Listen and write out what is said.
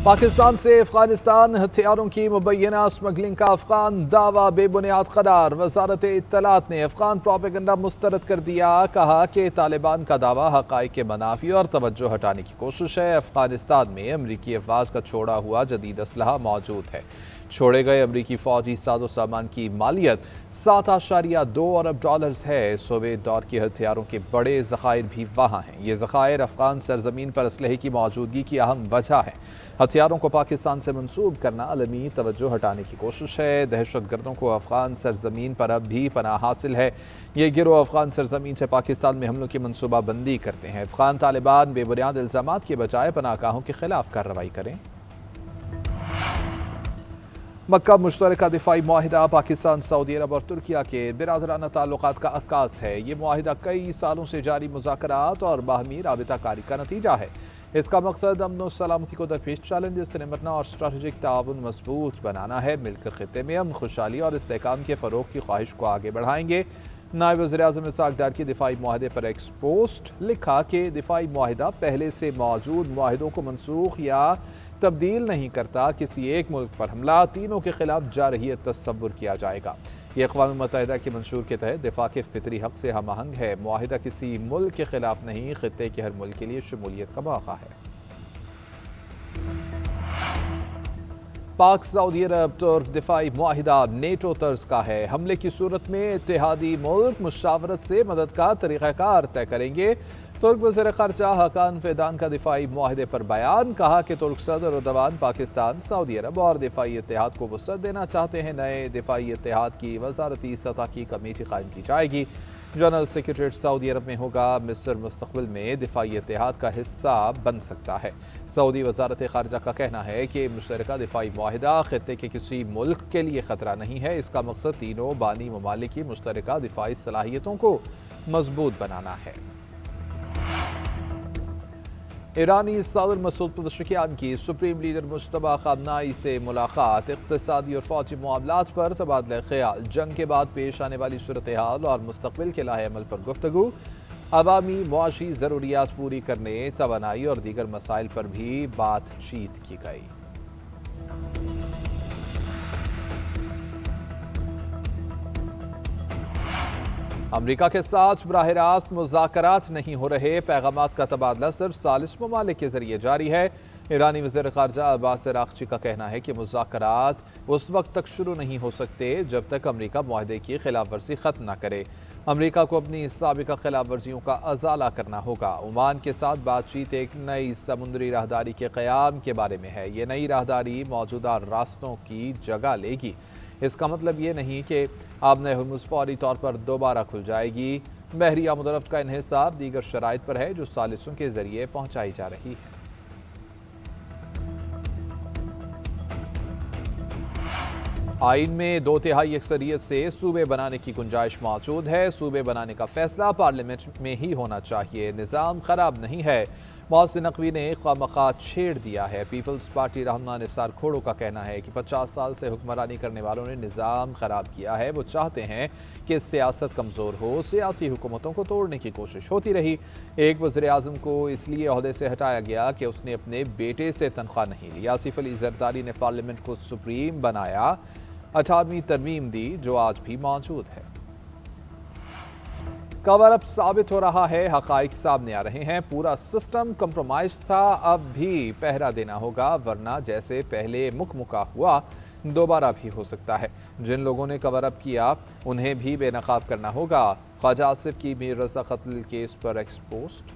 पाकिस्तान से अफगानिस्तान हथियारों की मुबैना स्मगलिंग का अफगान दावा बेबुनियाद करार। वजारत इत्तलात ने अफगान प्रोपेगेंडा मुस्तरद कर दिया। कहा कि तालिबान का दावा हक़ाइक़ के मनाफी और तवज्जो हटाने की कोशिश है। अफगानिस्तान में अमरीकी अफवाज का छोड़ा हुआ जदीद असलहा मौजूद है। छोड़े गए अमरीकी फौजी साजो सामान की मालियत 7.2 अरब डॉलर्स है। सोवियत दौर के हथियारों के बड़े ज़खायर भी वहाँ हैं। ये ज़खायर अफगान सरजमीन पर असलहे की मौजूदगी की अहम वजह है। हथियारों को पाकिस्तान से मंसूब करना अलमी तवज्जो हटाने की कोशिश है। दहशत गर्दों को अफगान सरजमीन पर अब भी पनाह हासिल है। ये गिरोह अफगान सरजमीन से पाकिस्तान में हमलों की मनसूबा बंदी करते हैं। अफगान तालिबान बेबुनियाद इल्ज़ामात के बजाय पनाहगाहों के खिलाफ कार्रवाई करें। मक्का मुश्तरका दिफाई मुआहिदा पाकिस्तान, सऊदी अरब और तुर्किया के बिरादराना ताल्लुकात का अक्कास है। ये मुआहिदा कई सालों से जारी मुज़ाकरात और बाहमी राबिताकारी का नतीजा है। इसका मकसद अमन और सलामती को दरपेश चैलेंजेस से निपटना और स्ट्रेटेजिक ताउन मजबूत बनाना है। मिलकर खित्ते में अमन, खुशहाली और इस्तेहकाम के फ़रोग़ की ख्वाहिश को आगे बढ़ाएंगे। नायब वज़ीर-ए-आज़म इसहाक़ डार की दिफाई मुआहदे पर एक्स पोस्ट लिखा कि दिफाई मुआहिदा पहले से मौजूद मुआहिदों को मनसूख या तब्दील नहीं करता। किसी एक मुल्क पर हमला तीनों के खिलाफ जारहियत तस्वुर किया जाएगा। ये अक़वाम मुत्तहिदा के मंशूर के तहत दिफा के फितरी हक़ से हम आहंग है। मुआहिदा किसी मुल्क के खिलाफ नहीं, खित्ते के हर मुल्क के लिए शमूलियत का मौका है। पाक सऊदी अरब तुर्क दिफाई मुआहिदा नेटो तर्ज का है। हमले की सूरत में इत्तेहादी मुल्क मुशावरत से मदद का तरीक़ाकार तय करेंगे। तुर्क वज़ीर ख़ारजा हकान फ़ेदान का दिफाई मुआहिदे पर बयान। कहा कि तुर्क सदर एर्दोगान पाकिस्तान, सऊदी अरब और दिफाई इत्तेहाद को वुसअत देना चाहते हैं। नए दिफाई इत्तेहाद की वज़ारती सतह की कमेटी कायम की जाएगी। जनरल सेक्रेटरीट सऊदी अरब में होगा। मिस्र मुस्तक़बिल में दिफाई इत्तेहाद का हिस्सा बन सकता है। सऊदी वज़ारत ख़ारजा का कहना है कि मुश्तरका दिफाई मुआहिदा खित्ते के किसी मुल्क के लिए ख़तरा नहीं है। इसका मकसद तीनों बानी ममालिक की मुश्तरका दिफाई सलाहियतों को मजबूत बनाना है। ईरानी सदर मसूद पज़ेश्कियान की सुप्रीम लीडर मुज्तबा ख़ामनेई से मुलाकात। इक़्तिसादी और फ़ौजी मामलात पर तबादला ख़याल, जंग के बाद पेश आने वाली सूरत हाल और मुस्तक़बिल के लाहे अमल पर गुफ्तगू। अवामी मुआशी ज़रूरियात पूरी करने, तवानाई और दीगर मसाइल पर भी बातचीत की गई। अमरीका के साथ बराह रास्त मुज़ाकरात नहीं हो रहे। पैगामात का तबादला सिर्फ सालिस ममालिक के जरिए जारी है। ईरानी वज़ीर ख़ारजा अब्बास अराग़ची का कहना है कि मुज़ाकरात उस वक्त तक शुरू नहीं हो सकते जब तक अमरीका मुआहदे की खिलाफ वर्जी ख़त्म न करे। अमरीका को अपनी साबिक़ा खिलाफ वर्जियों का अज़ाला करना होगा। ओमान के साथ बातचीत एक नई समुद्री राहदारी के क़याम के बारे में है। ये नई राहदारी मौजूदा रास्तों की जगह लेगी। इसका मतलब ये नहीं कि आबने हुर्मुज़ फौरी तौर पर दोबारा खुल जाएगी। बहरी आमदोरफ्त का इन्हिसार दीगर शराइत पर है जो सालिसों के जरिए पहुंचाई जा रही है। आइन में 2/3 अक्सरियत से सूबे बनाने की गुंजाइश मौजूद है। सूबे बनाने का फैसला पार्लियामेंट में ही होना चाहिए। निज़ाम खराब नहीं है। मोहसिन नकवी ने खामखा छेड़ दिया है। पीपल्स पार्टी रहनुमा निसार खोड़ो का कहना है कि 50 साल से हुक्मरानी करने वालों ने निज़ाम खराब किया है। वो चाहते हैं कि सियासत कमज़ोर हो, सियासी हुकूमतों को तोड़ने की कोशिश होती रही। एक वज़ीर आज़म को इसलिए ओहदे से हटाया गया कि उसने अपने बेटे से तनख्वाह नहीं ली। आसिफ अली ज़रदारी ने पार्लियामेंट को सुप्रीम बनाया, 18वीं तरमीम दी जो आज भी मौजूद है। कवर अप साबित हो रहा है, हक़ाइक़ सामने आ रहे हैं। पूरा सिस्टम कंप्रोमाइज था, अब भी पहरा देना होगा, वरना जैसे पहले मुकमुका हुआ दोबारा भी हो सकता है। जिन लोगों ने कवर अप किया उन्हें भी बेनकाब करना होगा। ख्वाजा आसिफ की मीर रज़ा कत्ल केस पर एक्स पोस्ट।